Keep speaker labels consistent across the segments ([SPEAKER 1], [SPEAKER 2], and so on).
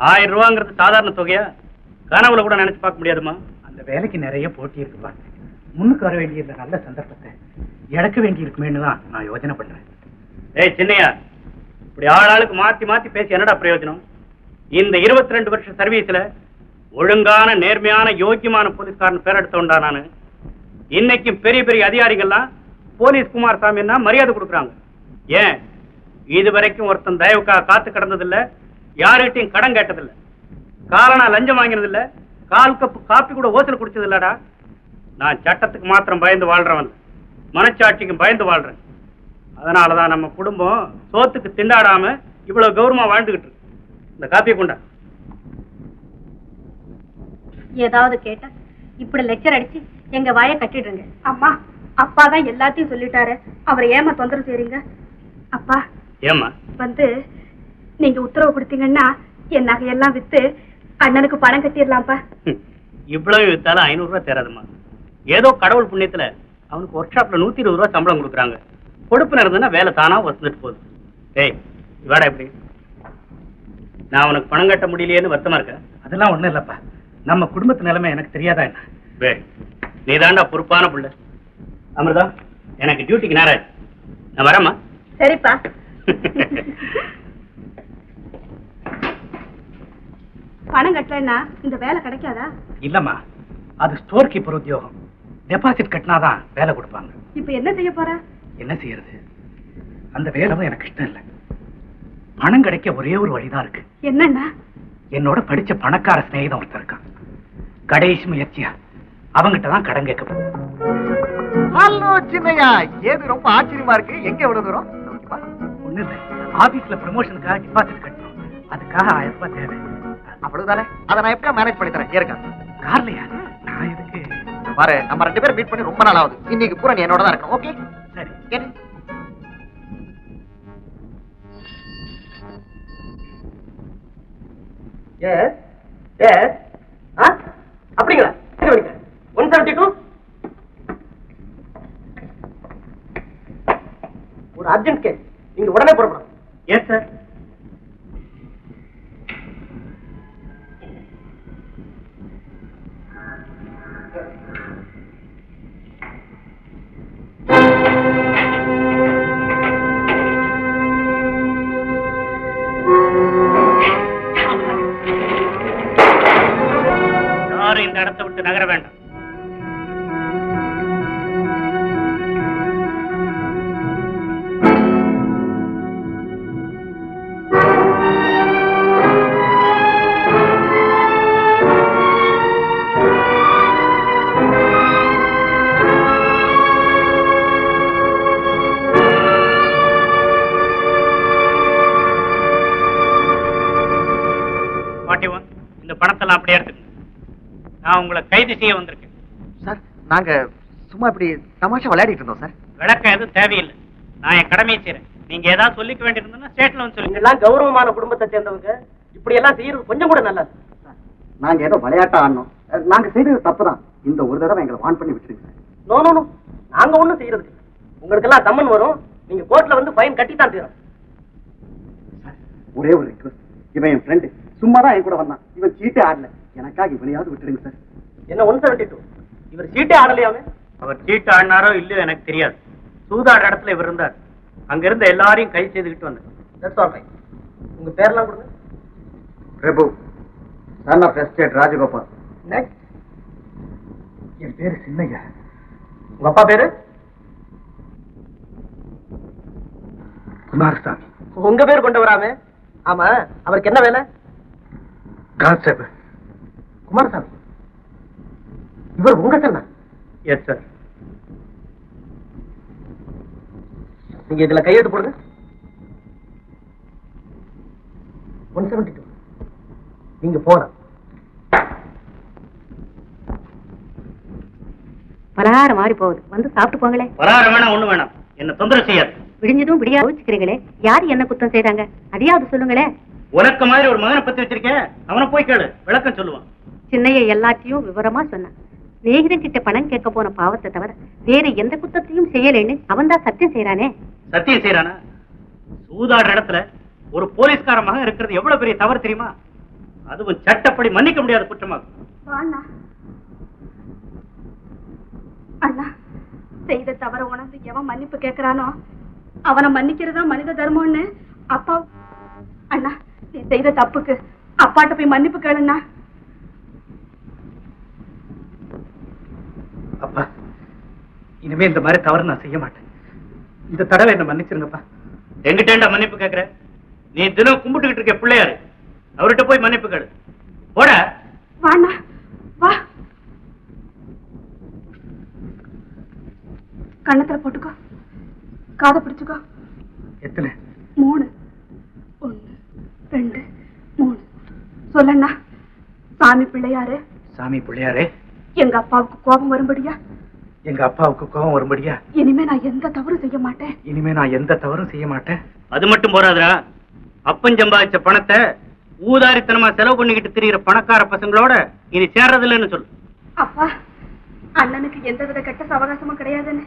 [SPEAKER 1] 1000 ரூபாங்கிறது சாதாரண தொகையா? கனவுல கூட நினைச்சு பார்க்க முடியாதுமா.
[SPEAKER 2] அந்த வேலைக்கு நிறைய போட்டி இருக்குப்பா. முன்னுக்கு வர வேண்டியிருந்த நல்ல சந்தர்ப்பத்தை இழக்க வேண்டி இருக்குமேன்னு தான் நான் யோசனை பண்றேன்.
[SPEAKER 1] ஏய் சின்னையா, இப்படி ஆளாளுக்கு மாத்தி மாத்தி பேசி என்னடா பிரயோஜனம்? இந்த 22 வருஷ சர்வீஸ்ல ஒழுங்கான நேர்மையான யோக்கியமான போலீஸ்காரன் பேர் எடுத்தவன்டா நானு. இன்னைக்கும் பெரிய பெரிய அதிகாரிகள்லாம் போலீஸ் குமாரசாமின்னா மரியாதை கொடுக்குறாங்க. ஏன் இது வரைக்கும் ஒருத்தன் தயவுக்காக காத்து கிடந்ததில்ல, யார்கிட்டையும் கடன் கேட்டதில்லை, காரணா லஞ்சம் வாங்கினதில்லை, கால் கப்பு காப்பி கூட ஓசல் குடிச்சது இல்லடா. நான் சட்டத்துக்கு மாத்திரம் பயந்து வாழ்றவன், மனச்சாட்சிக்கும் பயந்து வாழ்றேன். அதனாலதான் நம்ம குடும்பம் சோத்துக்கு திண்டாடாம இவ்வளவு கௌரவமா வாழ்ந்துகிட்டு இருக்கு. இந்த காப்பியை கொண்டா.
[SPEAKER 3] ஏதாவது கேட்ட இப்படி லெக்சர் அடிச்சு எங்க வாயை கட்டிடுங்க. அம்மா, அப்பா தான் எல்லாத்தையும் சொல்லிட்டாரு, அவரை ஏமா தொந்தரவு செய்றீங்க? அப்பா
[SPEAKER 1] ஏமா
[SPEAKER 3] வந்து நீங்க உத்தரவு கொடுத்தீங்கன்னா என் நகையெல்லாம் வித்து அண்ணனுக்கு பணம் கட்டிடலாம்ப்பா.
[SPEAKER 1] இவ்வளவு வித்தாலும் 500 ரூபாய் தேராதுமா. ஏதோ கடவுள் புண்ணியத்துல அவனுக்கு ஒர்க் ஷாப்ல 120 ரூபாய் சம்பளம் கொடுக்குறாங்க. கொடுப்பு நடந்ததுன்னா வேலை தானா வந்துட்டு போகுது. ஏய் வேடா எப்படி? நான் அவனுக்கு பணம் கட்ட முடியலையேன்னு வருத்தமா இருக்க?
[SPEAKER 2] அதெல்லாம் ஒண்ணும் இல்லப்பா. நம்ம குடும்பத்து நிலைமை எனக்கு தெரியாதா என்ன?
[SPEAKER 1] நீ தாண்டா பொறுப்பான புள்ள. அமிர்தா, எனக்கு டியூட்டிக்கு நேரம் ஆச்சு, நான் வரேம்மா.
[SPEAKER 3] சரிப்பா. பணம் கட்டலன்னா இந்த வேலை கிடைக்காதா?
[SPEAKER 2] இல்லம்மா, அது ஸ்டோர் கீப்பர் உத்தியோகம். டெபாசிட் கட்டினாதான் வேலை கொடுப்பாங்க.
[SPEAKER 3] இப்ப என்ன செய்ய போற?
[SPEAKER 2] என்ன செய்யறது? அந்த வேலை எனக்கு இஷ்டம் இல்லை. பணம் கிடைக்க ஒரே ஒரு வழிதான் இருக்கு.
[SPEAKER 3] என்னன்னா?
[SPEAKER 2] என்னோட படிச்ச பணக்கார சிநேகிதம் ஒருத்தர் இருக்கான். கடைசி முயற்சியா அவங்கிட்ட தான் கடன் கேட்க போறேன்.
[SPEAKER 4] ஹலோ சின்னையா, ஏது ரொம்ப ஆச்சரியமா இருக்கு. எங்க எவ்வளவு தூரம்?
[SPEAKER 2] ஒண்ணு இல்லை, ஆபீஸ்ல ப்ரமோஷனுக்காக டிபாசிட் கட்டணும். அதுக்காக 1000 ரூபாய் தேவை.
[SPEAKER 4] அவ்வளவுதானே? அதை நான் எப்படியா மேனேஜ் பண்ணி தரேன். ஏற்கா
[SPEAKER 2] கார்லையா? நான் எதுக்கு
[SPEAKER 4] பாரு, நம்ம 2 பேரும் மீட் பண்ணி ரொம்ப நாள் ஆகுது. இன்னைக்கு பூரா நீ என்னோட தான் இருக்கணும். ஓகே
[SPEAKER 2] சரி.
[SPEAKER 1] அப்படிங்களா? 172 ஒரு அர்ஜென்ட் கேஸ், நீங்க உடனே புறப்படணும். Yes sir. யாரும் இந்த இடத்தை விட்டு நகர வேண்டாம். இந்த பணத்தெல்லாம் அப்படியே எடுத்துக்கணும். நான் உங்களை கைது செய்ய வந்திருக்கேன்.
[SPEAKER 4] சார், நாங்க சும்மா இப்படி தமாஷா விளையாடிட்டு இருந்தோம் சார்.
[SPEAKER 1] விளக்கம் எதுவும் தேவையில்லை, நான் என் கடமையை செய்றேன். நீங்க ஏதாவது சொல்லிக்க வேண்டியிருந்தா ஸ்டேட்ல வந்து சொல்லுங்க. எல்லாம் கௌரவமான குடும்பத்தை சேர்ந்தவங்க இப்படி எல்லாம் செய்யறது கொஞ்சம் கூட நல்லது.
[SPEAKER 4] நாங்க ஏதோ விளையாட்டா ஆடணும். நாங்க செய்தது தப்புதான். இந்த ஒரு தடவை எங்களை வான் பண்ணி விட்டுருங்க.
[SPEAKER 1] நோ நோ நோ, நாங்க ஒண்ணும் செய்யறதுக்கு. உங்களுக்கு எல்லாம் சம்மன் வரும், நீங்க கோர்ட்ல வந்து ஃபைன் கட்டி தான் தீரும்.
[SPEAKER 4] ஒரே ஒரு ரிக்வெஸ்ட், இவன் என் ஃப்ரெண்டு, சும்மா தான் என் கூட வந்தான். இவன் சீட்டே ஆடல, எனக்காக இவனையாவது விட்டுருங்க சார்.
[SPEAKER 1] என்ன 172? இவர் சீட்டே ஆடலையாமே? அவர் சீட்டு ஆடினாரோ இல்லையோ எனக்கு தெரியாது. சூதாடுற இடத்துல இவர் இருந்தார். அங்க இருந்த எல்லாரையும் கை செய்துக்கிட்டு வந்தார். That's all right. உங்க பேர்லாம் கொடுங்க.
[SPEAKER 4] Prabhu, son of estate Rajagopal.
[SPEAKER 1] Next.
[SPEAKER 2] என் பேரு சின்னையா.
[SPEAKER 1] உங்க அப்பா பேரு?
[SPEAKER 2] குமாரசாமி.
[SPEAKER 1] உங்க பேர் கொண்டு வராமே? ஆமா, அவருக்கு என்ன வேலை?
[SPEAKER 2] கான்ஸ்டபிள்.
[SPEAKER 1] குமாரசாமி, இவர் உங்க சன்னா? Yes sir. நீங்க இதுல கையெழுத்து போடுங்க. 172. நீங்க போலாம்.
[SPEAKER 3] பலகாரம் மாறி போகுது, வந்து சாப்பிட்டு போங்களே.
[SPEAKER 1] பலகாரம் வேணாம், ஒண்ணு வேணாம், என்ன தொந்தரவு செய்யாது.
[SPEAKER 3] விடிஞ்சதும் விடியா யோசிக்கிறீங்களே, யாரு என்ன குத்தம் செய்தாங்க அதையாவது சொல்லுங்களே.
[SPEAKER 1] உனக்கு மாதிரி ஒரு மகனை பத்தி வச்சிருக்கேன், அவனை போய் கேளு, விளக்கம் சொல்லுவான்.
[SPEAKER 3] சின்னைய எல்லாத்தையும் விவரமா சொன்னான். சிநேகிதன் கிட்ட பணம் கேட்க போன பாவத்தை தவிர வேற எந்த குத்தத்தையும் செய்யலைன்னு அவன் தான் சத்தியம் செய்யறானே.
[SPEAKER 1] சத்தியம் செய்யறானா? சூதாடுற இடத்துல ஒரு போலீஸ்கார மகன் இருக்கிறது எவ்வளவு பெரிய தவறு தெரியுமா? அதுவும் சட்டப்படி மன்னிக்க முடியாத குற்றமாகும்.
[SPEAKER 3] அண்ணா அண்ணா, செய்த தவற உணர்ந்து எவன் மன்னிப்பு கேட்கிறானோ அவனை மன்னிக்கிறதா மனித தர்மம்னு அப்பா. அண்ணா, நீ செய்த தப்புக்கு அப்பாட்ட போய் மன்னிப்பு கேளுண்ணா.
[SPEAKER 2] அப்பா, இனிமே இந்த மாதிரி தவறு நான் செய்ய மாட்டேன். இந்த தடவை என்ன மன்னிச்சிருங்கப்பா.
[SPEAKER 1] எங்கிட்டேண்டா மன்னிப்பு கேட்கிற? நீ தினம் கும்பிட்டுக்கிட்டு இருக்க பிள்ளையாரு, அவர்கிட்ட போய் மன்னிப்பு கேளு. போட
[SPEAKER 3] வாண்ணா, வா. கண்ணத்துல போட்டுக்கோ, காதை பிடிச்சுக்கோ.
[SPEAKER 2] எத்தனை?
[SPEAKER 3] 3. 1 2 3. சொல்லண்ணா. சாமி பிள்ளையாரு.
[SPEAKER 2] சாமி பிள்ளையாரே,
[SPEAKER 3] எங்க அப்பாவுக்கு கோபம் வரும்படியா?
[SPEAKER 2] எங்க அப்பாவுக்கு கோபம் வரும்படியா?
[SPEAKER 3] இனிமே நான் எந்த தவறும் செய்ய மாட்டேன்.
[SPEAKER 2] இனிமே நான் எந்த தவறும் செய்ய மாட்டேன்.
[SPEAKER 1] அது மட்டும் போறாதுடா, அப்பன் சம்பாதிச்ச பணத்தை ஊதாரித்தனமா செலவு பண்ணிக்கிட்டு திரியிற பணக்கார பசங்களோட இனி சேர்றதில்லைன்னு சொல்லு.
[SPEAKER 3] அப்பா, அண்ணனுக்கு எந்தவித கெட்ட சவகாசமும் கிடையாதுன்னு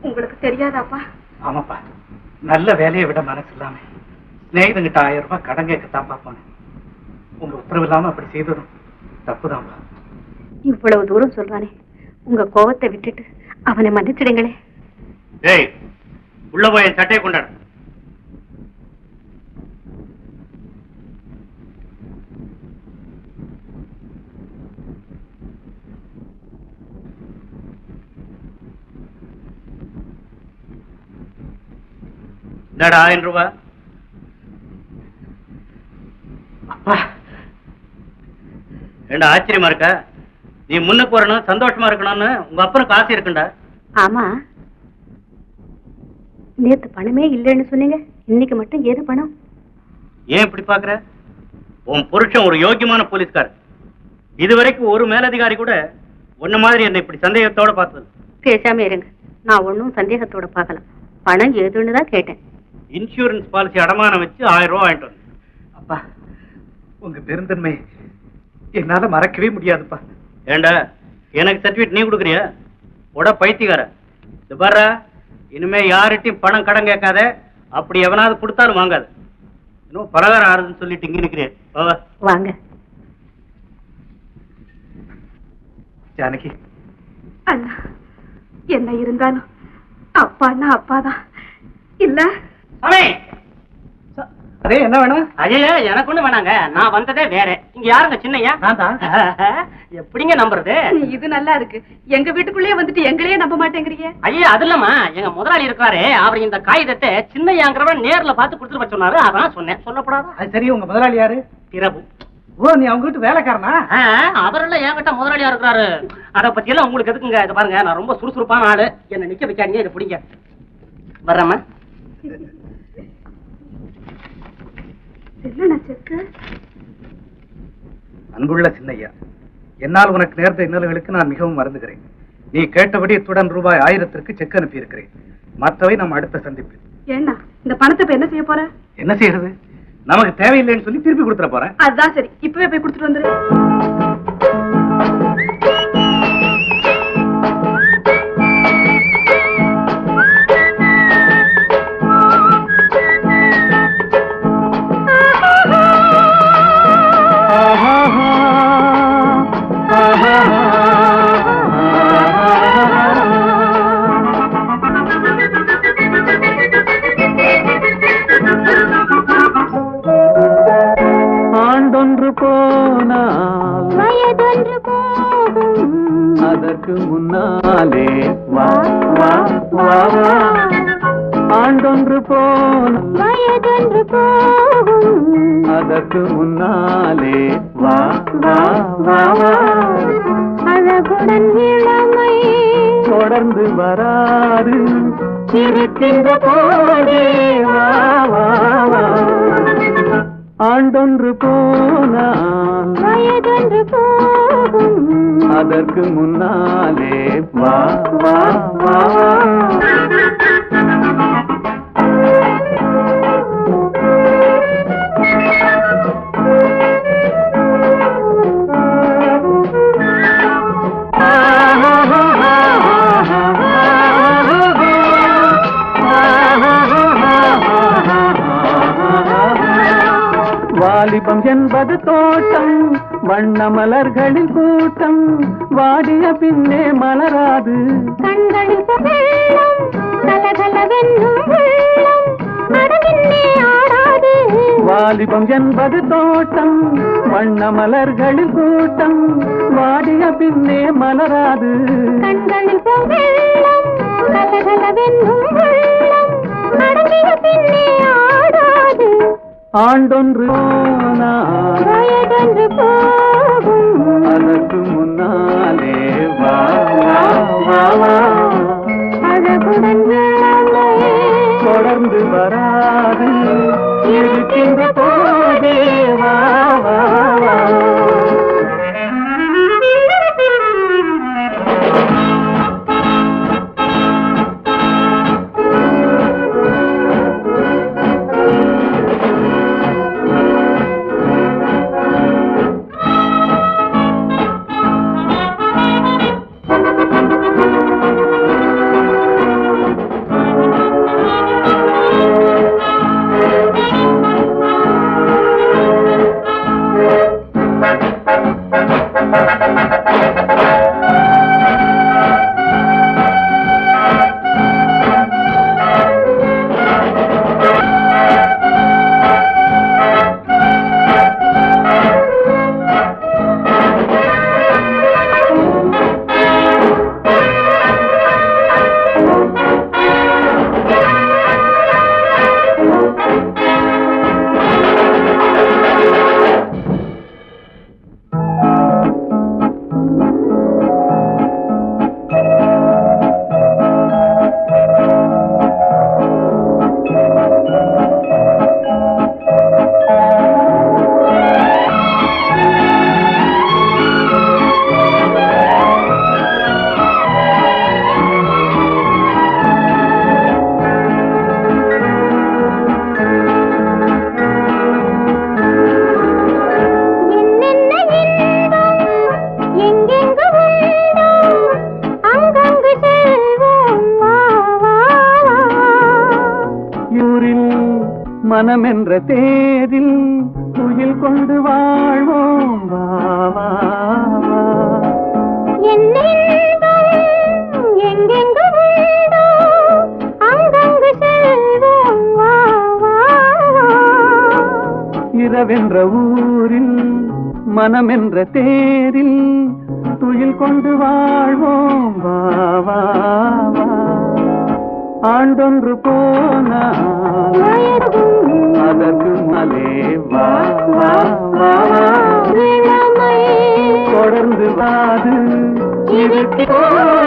[SPEAKER 3] உங்களுக்கு தெரியாதாப்பா?
[SPEAKER 2] ஆமாப்பா, நல்ல வேலையை விட மனசு இல்லாம ஸ்நேகிதங்கிட்ட 1000 ரூபாய் கடன் கேட்கத்தான் பாப்பாங்க. உங்க உத்தரவு இல்லாம அப்படி செய்ததும் தப்புதான்ப்பா.
[SPEAKER 3] இவ்வளவு தூரம் சொல்றானே, உங்க கோபத்தை விட்டுட்டு அவனை மன்னிச்சிடுங்களே.
[SPEAKER 1] ஏய், உள்ள போய் என் சட்டையை கொண்டாடு. என்னடா 1000 ரூபாய்?
[SPEAKER 2] அப்பா,
[SPEAKER 1] ஏண்டா ஆச்சரியமா இருக்க? நீ முன்னுக்கு வரணும், சந்தோஷமா இருக்கணும்னு உங்க அப்பனுக்கு ஆசை இருக்குண்டா.
[SPEAKER 3] ஆமா, நேத்து பணமே இல்லைன்னு சொன்னீங்க, இன்னைக்கு மட்டும் ஏது பணம்?
[SPEAKER 1] ஏன் இப்படி பாக்குற? உன் புருஷன் ஒரு யோகியமான போலீஸ்கார். இதுவரைக்கும் ஒரு மேலதிகாரி கூட உன்ன மாதிரி என்ன இப்படி சந்தேகத்தோட பார்த்தது.
[SPEAKER 3] பேசாம இருங்க, நான் ஒன்னும் சந்தேகத்தோட பார்க்கல. பணம் ஏதுன்னு தான் கேட்டேன்.
[SPEAKER 1] இன்சூரன்ஸ் பாலிசி அடமானம் வச்சு 1000 ரூபாய் வாங்கிட்டு வந்து.
[SPEAKER 2] அப்பா, உங்க பெருந்தன்மை என்னால மறக்கவே முடியாதுப்பா.
[SPEAKER 1] ஏண்டா, எனக்கு சர்டிபிகேட் நீ கொடுக்குறியா? உட பைத்தியக்கார. இது பாரு, இனிமே யார்கிட்டயும் பணம் கடன் கேட்காத. அப்படி எவனாவது கொடுத்தாலும் வாங்காது. இன்னும் பலகாரம் ஆறுதுன்னு சொல்லிட்டு இங்க நிக்கிறேன்.
[SPEAKER 3] வாங்க.
[SPEAKER 2] ஜானகி,
[SPEAKER 3] அண்ணா, என்ன இருந்தாலும் அப்பான்னா அப்பாதான் இல்ல.
[SPEAKER 2] அதே என்ன வேணும்?
[SPEAKER 5] ஐயா, எனக்கு ஒண்ணு வேணாங்க. நான் வந்ததே வேற. இங்க யாருங்க சின்னையா?
[SPEAKER 2] நான் தான்.
[SPEAKER 5] எப்படிங்க நம்புறது?
[SPEAKER 3] இது நல்லா இருக்கு. எங்க வீட்டுக்குள்ளே வந்துட்டு எங்களையே நம்ப மாட்டேங்கிறீங்க.
[SPEAKER 5] ஐயா, அது இல்லம்மா, எங்க முதலாளி இருக்காரு, அவர் இந்த காகிதத்தை சின்னையாங்கிறவன் நேர்ல பார்த்து கொடுத்துட்டு வர சொன்னாரு. அதான் சொன்னேன். சொல்லப்படாதா?
[SPEAKER 2] அது சரி, உங்க முதலாளி யாரு?
[SPEAKER 5] பிரபு.
[SPEAKER 2] ஓ, நீ அவங்க வீட்டு வேலைக்காரனா?
[SPEAKER 5] அவரெல்லாம் என்கிட்ட முதலாளியா இருக்கிறாரு. அத பத்தி எல்லாம் உங்களுக்கு எதுக்குங்க? இதை பாருங்க, நான் ரொம்ப சுறுசுறுப்பான ஆளு. என்ன நிக்க வைக்காதீங்க, இதை பிடிங்க. வர்றேம்மா.
[SPEAKER 2] அன்புள்ள சின்னையா, என்னால் உனக்கு நேர்ந்த இன்னல்களுக்கு நான் மிகவும் வருந்துகிறேன். நீ கேட்டபடி இத்துடன் ரூபாய் 1000க்கு செக் அனுப்பி இருக்கிறேன். மற்றவை நம்ம அடுத்த சந்திப்பில்.
[SPEAKER 3] ஏன்னா இந்த பணத்தை இப்ப என்ன செய்ய போற?
[SPEAKER 2] என்ன செய்யறது? நமக்கு தேவையில்லைன்னு சொல்லி திருப்பி கொடுத்துட போறேன்.
[SPEAKER 3] அதுதான் சரி, இப்பவே போய் கொடுத்துட்டு வந்துரு.
[SPEAKER 6] ஆண்டொன்று போனால் வயதொன்று போகும், அதற்கு முன்னாலே வா வா வா வா. ஆண்டொன்று போனால் வயதொன்று போகும், அதற்கு முன்னாலே வா வா வா வா. அழகுடன் இளமை தொடர்ந்து வராது, இருக்கின்ற போதே வா வா வா. ஆண்டொன்று போனால் வயதொன்று போகும், அதற்கு முன்னாலே வா வா வா. வாலிபம் என்பது தோட்டம், தோட்டம் வண்ண மலர்களின் கூட்டம் வாடிய பின்னே மலராது
[SPEAKER 7] கண்களில் வெள்ளம் கலகலவென்னும் வெள்ளம் அடவின்னே ஆடாது
[SPEAKER 6] வாலிபம் என்பது தோட்டம் வண்ண மலர்களின் கூட்டம் வாடிய பின்னே மலராது
[SPEAKER 7] கண்களில் வெள்ளம் கலகலவென்னும் வெள்ளம் அடவிய பின்னே ஆடாது
[SPEAKER 6] ஆண்டொன்று போனால்
[SPEAKER 7] வயதொன்று போகும்
[SPEAKER 6] அதற்கு முன்னாலே வா வா வா வா
[SPEAKER 7] அழகுடன் இளமை
[SPEAKER 6] தொடர்ந்து வராது இருக்கின்ற போதே வா வா வா மனம் என்ற தேரில் துயில் கொண்டு வாழ்வோம் வா வா வா
[SPEAKER 7] எங்கெங்கு உண்டோ அங்கங்கு செல்வோம் வா வா வா
[SPEAKER 6] இரவென்ற ஊரில் மனம் என்ற தேரில் துயில் கொண்டு வாழ்வோம் வா வா வா ஆண்டொன்று போனால் அதற்கு மலே வா வா வா
[SPEAKER 7] இளமை
[SPEAKER 6] தொடர்ந்து வாது
[SPEAKER 7] இருக்கிறோம்